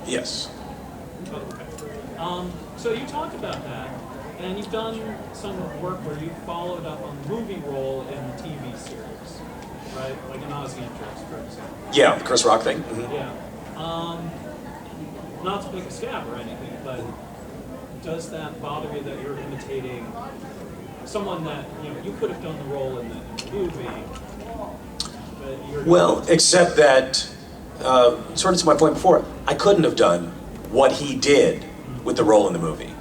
Yes. Okay. So you talked about that, and you've done some work where you followed up on the movie role in the TV series, right? Like an Ozzy interest, for example. Yeah, the Chris Rock thing. Mm-hmm. Yeah. Not to pick a scab or anything, but does that bother you that you're imitating someone that you could have done the role in the movie? But you're Well, except that, sort of to my point before, I couldn't have done what he did with the role in the movie,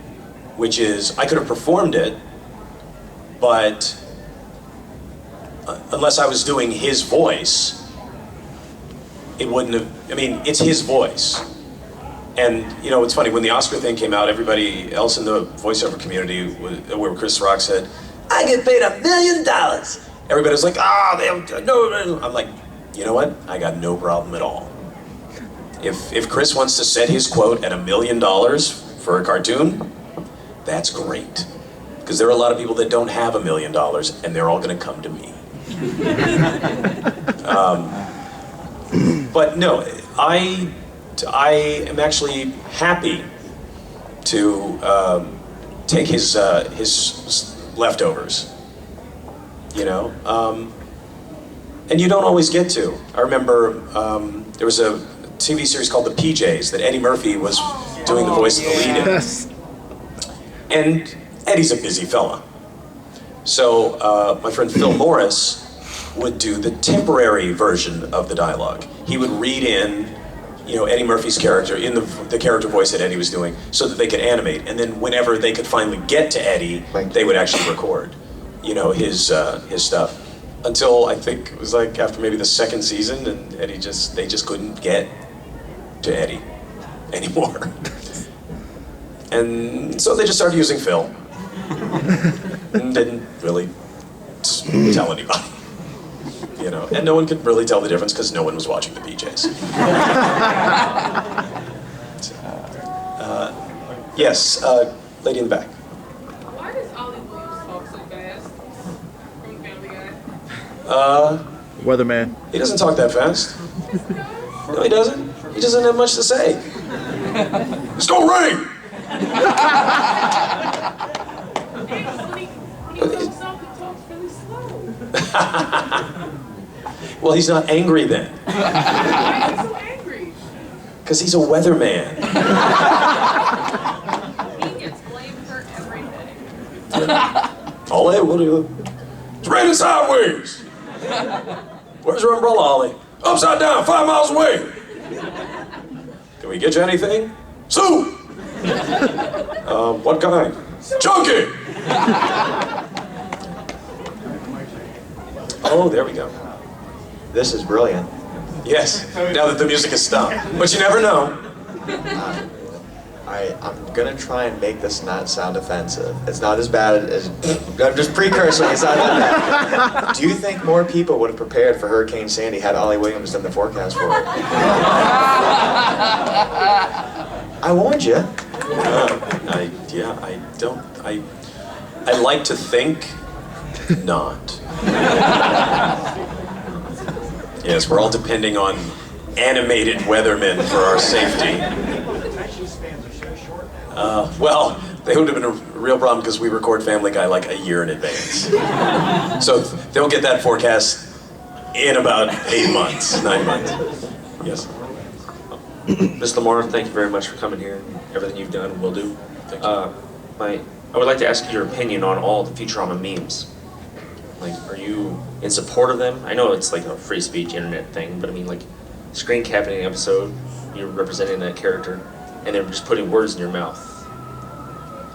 which is I could have performed it, but unless I was doing his voice, it wouldn't have. I mean, it's his voice. And, it's funny, when the Oscar thing came out, everybody else in the voiceover community, where Chris Rock said, I get paid $1 million. Everybody was like, no. I'm like, you know what? I got no problem at all. If Chris wants to set his quote at $1 million for a cartoon, that's great. Because there are a lot of people that don't have $1 million, and they're all going to come to me. But no, I am actually happy to take his leftovers, and you don't always get to. I remember there was a TV series called The PJs that Eddie Murphy was doing the voice of the lead in. And Eddie's a busy fella. So my friend Phil Morris would do the temporary version of the dialogue. He would read in Eddie Murphy's character in the character voice that Eddie was doing so that they could animate. And then whenever they could finally get to Eddie, they would actually record, his stuff. Until I think it was like after maybe the second season, and they just couldn't get to Eddie anymore. And so they just started using Phil. And didn't really tell anybody. And no one could really tell the difference because no one was watching the PJs. Yes, lady in the back. Why does Ollie Williams talk so fast from Family Guy? Weatherman. He doesn't talk that fast. No, he doesn't. He doesn't have much to say. It's gonna rain! When he talks up, he talks really slow. Well, he's not angry then. Why is he so angry? Because he's a weatherman. He gets blamed for everything. Ollie, what are you? It's raining sideways. Where's your umbrella, Ollie? Upside down, 5 miles away. Can we get you anything? Soup. What kind? Chunky. Oh, there we go. This is brilliant. Yes, now that the music has stopped. But you never know. I'm gonna try and make this not sound offensive. It's not as bad as, I'm just precursoring, it's not that bad. Do you think more people would have prepared for Hurricane Sandy had Ollie Williams done the forecast for it? I warned you. I like to think not. Yes, we're all depending on animated weathermen for our safety. Well, they would have been a real problem because we record Family Guy like a year in advance. So they'll get that forecast in about 8 months, 9 months. Yes. Mr. Lamarr, thank you very much for coming here. Everything you've done and will do. Thank you. I would like to ask you your opinion on all the Futurama memes. Like, are you in support of them? I know it's like a free speech internet thing, but I mean, like, screen capping an episode, you're representing that character, and they're just putting words in your mouth.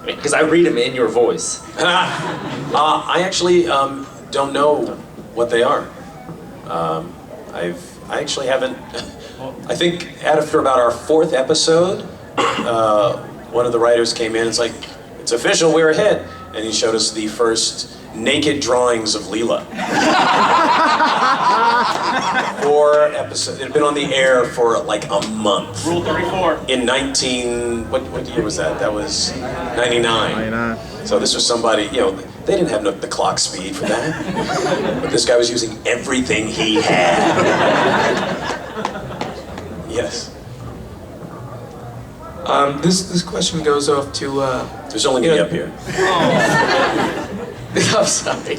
I mean, because I read them in your voice. I actually don't know what they are. I actually haven't. I think after about our 4th episode, one of the writers came in. It's like, it's official, we're ahead, and he showed us the first naked drawings of Leela. 4 episodes. It had been on the air for like a month. Rule 34. In what year was that? That was 99. So this was somebody, they didn't have the clock speed for that. But this guy was using everything he had. Yes. This question goes off to. There's only me up here. I'm sorry.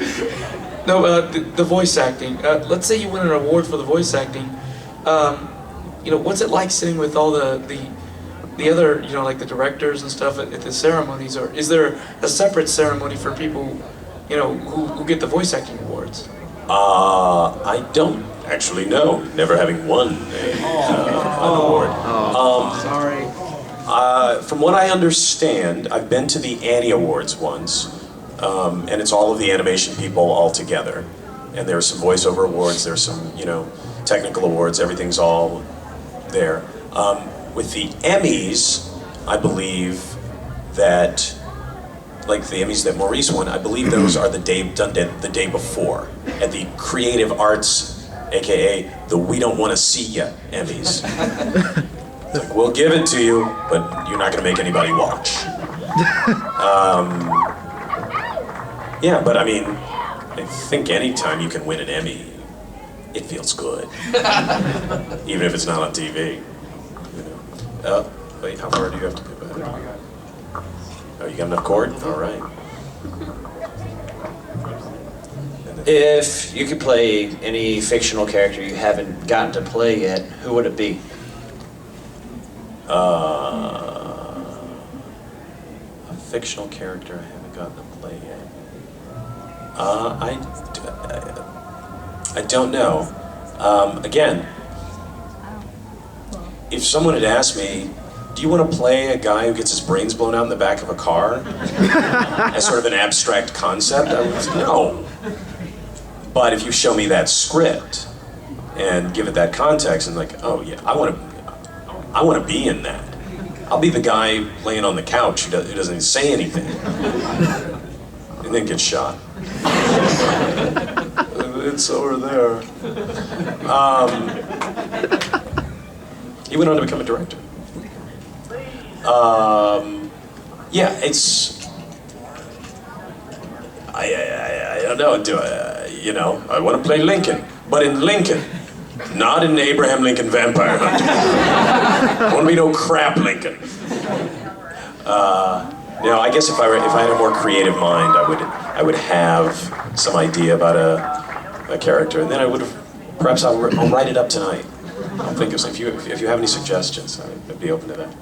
No, the voice acting. Let's say you win an award for the voice acting. What's it like sitting with all the other, like the directors and stuff at the ceremonies? Or is there a separate ceremony for people, who get the voice acting awards? I don't actually know, never having won an award. Sorry. From what I understand, I've been to the Annie Awards once, and it's all of the animation people all together. And there are some voiceover awards, there's some, technical awards, everything's all there. With the Emmys, I believe that, like the Emmys that Maurice won, I believe those are done the day before, at the Creative Arts, aka the We Don't Want to See Ya Emmys. It's like, we'll give it to you, but you're not going to make anybody watch. Yeah, but I mean, I think anytime you can win an Emmy, it feels good. Even if it's not on TV. Wait, how far do you have to go back? Oh, you got enough cord? All right. If you could play any fictional character you haven't gotten to play yet, who would it be? A fictional character I haven't gotten to play yet. I don't know. Again, if someone had asked me, do you want to play a guy who gets his brains blown out in the back of a car? As sort of an abstract concept, I would say no. But if you show me that script and give it that context and like, oh yeah, I want to be in that. I'll be the guy laying on the couch who doesn't even say anything. And then gets shot. It's over there. He went on to become a director. Yeah, it's. I don't know. I want to play Lincoln, but in Lincoln, not in Abraham Lincoln Vampire Hunter. I want to be no crap Lincoln. I guess if I had a more creative mind, I would have some idea about a character, and then perhaps I'll write it up tonight. I'll think of some. If you have any suggestions, I'd be open to that.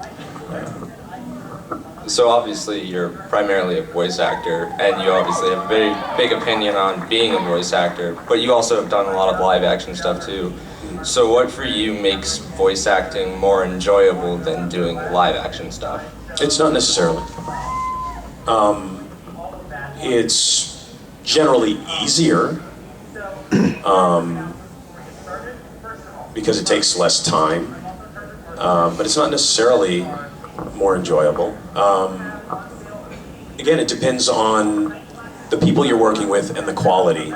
So obviously you're primarily a voice actor, and you obviously have a very big opinion on being a voice actor, but you also have done a lot of live action stuff too. So what for you makes voice acting more enjoyable than doing live action stuff? It's not necessarily. It's generally easier because it takes less time, but it's not necessarily more enjoyable. Again, it depends on the people you're working with and the quality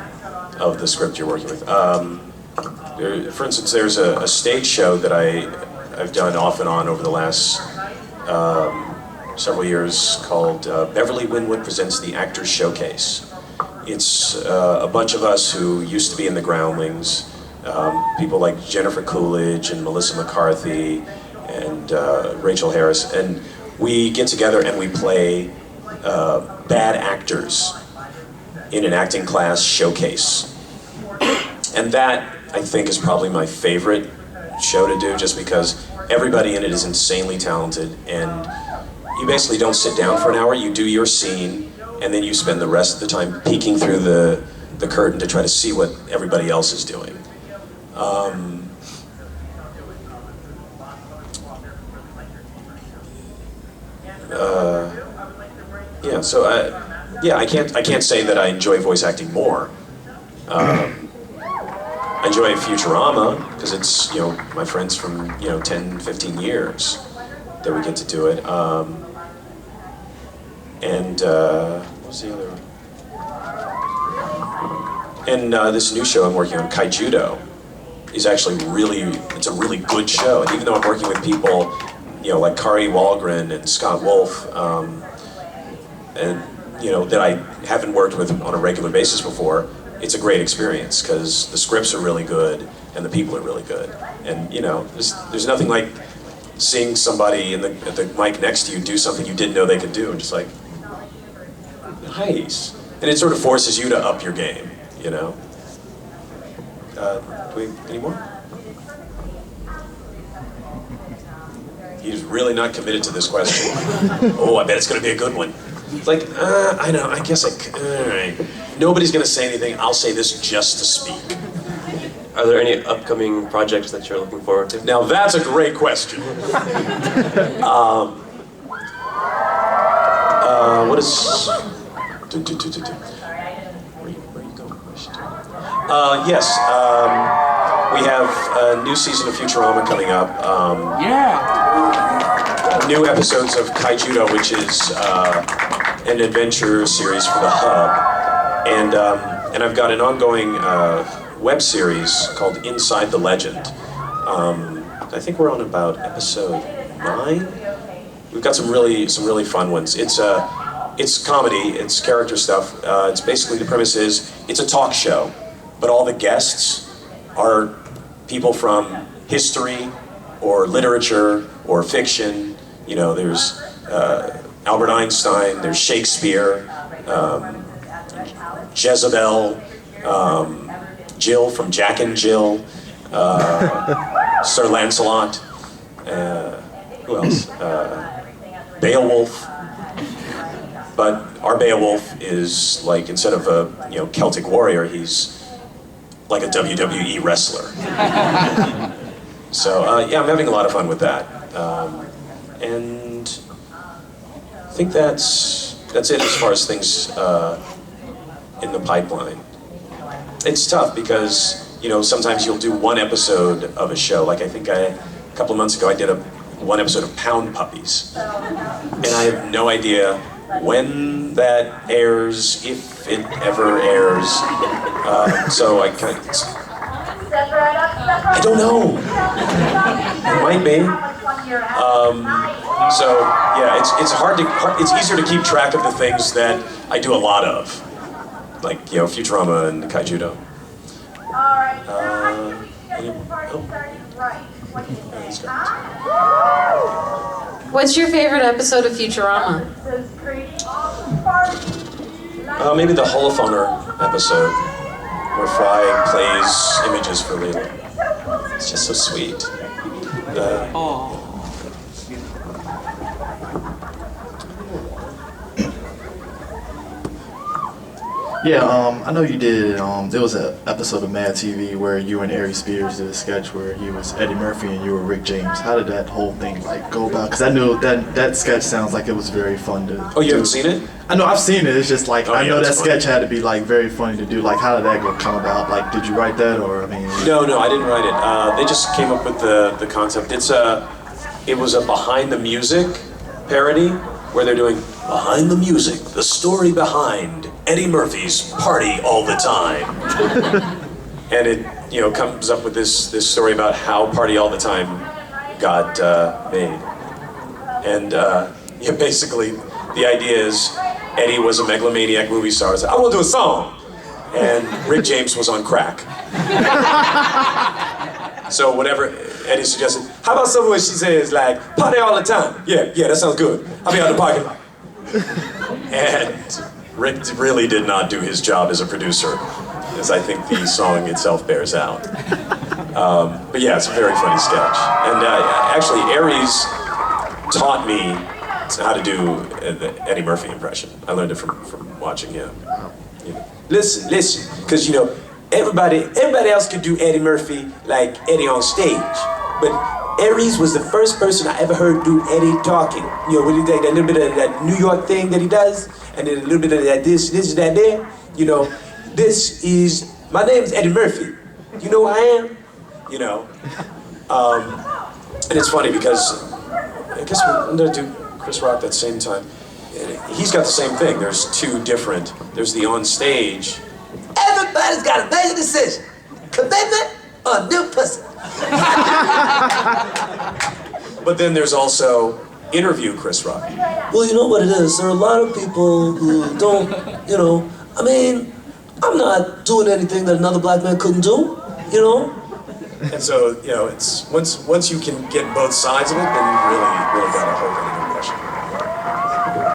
of the script you're working with. For instance, there's a stage show that I've done off and on over the last several years called Beverly Winwood Presents the Actors Showcase. It's a bunch of us who used to be in the Groundlings, people like Jennifer Coolidge and Melissa McCarthy and Rachel Harris, and we get together and we play bad actors in an acting class showcase. And that, I think, is probably my favorite show to do, just because everybody in it is insanely talented, and you basically don't sit down for an hour, you do your scene, and then you spend the rest of the time peeking through the curtain to try to see what everybody else is doing. I can't say that I enjoy voice acting more. I enjoy Futurama because it's, my friends from, 10, 15 years that we get to do it. What was the other one? And this new show I'm working on, Kaijudo, is actually it's a really good show. And even though I'm working with people, like Kari Walgren and Scott Wolf, that I haven't worked with on a regular basis before, it's a great experience because the scripts are really good and the people are really good. And there's nothing like seeing somebody at the mic next to you do something you didn't know they could do, and just like, nice. And it sort of forces you to up your game, you know? Any more? He's really not committed to this question. Oh, I bet it's gonna be a good one. It's like, I know, I guess all right. Nobody's gonna say anything, I'll say this just to speak. Are there any upcoming projects that you're looking forward to? Now that's a great question. What is... Where are you going? Yes, we have a new season of Futurama coming up. New episodes of Kaijudo, which is an adventure series for the Hub. And I've got an ongoing web series called Inside the Legend. I think we're on about episode 9. We've got some really fun ones. It's comedy, it's character stuff. It's basically, the premise is, it's a talk show, but all the guests are people from history or literature or fiction. You know, there's Albert Einstein, there's Shakespeare, Jezebel, Jill from Jack and Jill, Sir Lancelot, who else? Beowulf. But our Beowulf is like, instead of a Celtic warrior, he's like a WWE wrestler. So yeah, I'm having a lot of fun with that, and I think that's it as far as things in the pipeline. It's tough because sometimes you'll do one episode of a show. Like I think a couple of months ago I did one episode of Pound Puppies, and I have no idea when that airs, if it ever airs. So I don't know. It might be. So yeah, it's easier to keep track of the things that I do a lot of, like Futurama and Kaijudo. What's your favorite episode of Futurama? Maybe the Holophoner episode, where Fry plays images for Leela. It's just so sweet. Yeah, I know you did, there was an episode of Mad TV where you and Ari Spears did a sketch where he was Eddie Murphy and you were Rick James. How did that whole thing go about? Because I know that sketch sounds like it was very fun to Oh, you haven't seen it? I know, I've seen it. It's just like, I know that fun. sketch had to be very funny to do. Like, how did that come about? Like, did you write that, or I mean? No, I didn't write it. They just came up with the concept. It was a Behind the Music parody where they're doing Behind the Music, the story behind Eddie Murphy's Party All the Time. And it comes up with this story about how Party All the Time got made. And basically the idea is Eddie was a megalomaniac movie star. He said, I want to do a song. And Rick James was on crack. So whatever Eddie suggested, how about something where she says like, party all the time? Yeah, that sounds good. I'll be out in the parking lot. And Rick really did not do his job as a producer, as I think the song itself bears out. But yeah, it's a very funny sketch. And actually, Aries taught me how to do the Eddie Murphy impression. I learned it from watching him. Listen, because everybody else could do Eddie Murphy like Eddie on stage, but Aries was the first person I ever heard do Eddie talking. When he did that little bit of that New York thing that he does, and then a little bit of that this, that, there. My name's Eddie Murphy. You know who I am? And it's funny because I guess we're gonna do Chris Rock that same time. He's got the same thing. There's two different. There's the on stage. Everybody's got to make a decision. Commitment or new pussy. But then there's also interview Chris Rock. Well, you know what it is. There are a lot of people who don't, I'm not doing anything that another black man couldn't do, And so, you know, it's once you can get both sides of it, then you really got to open it.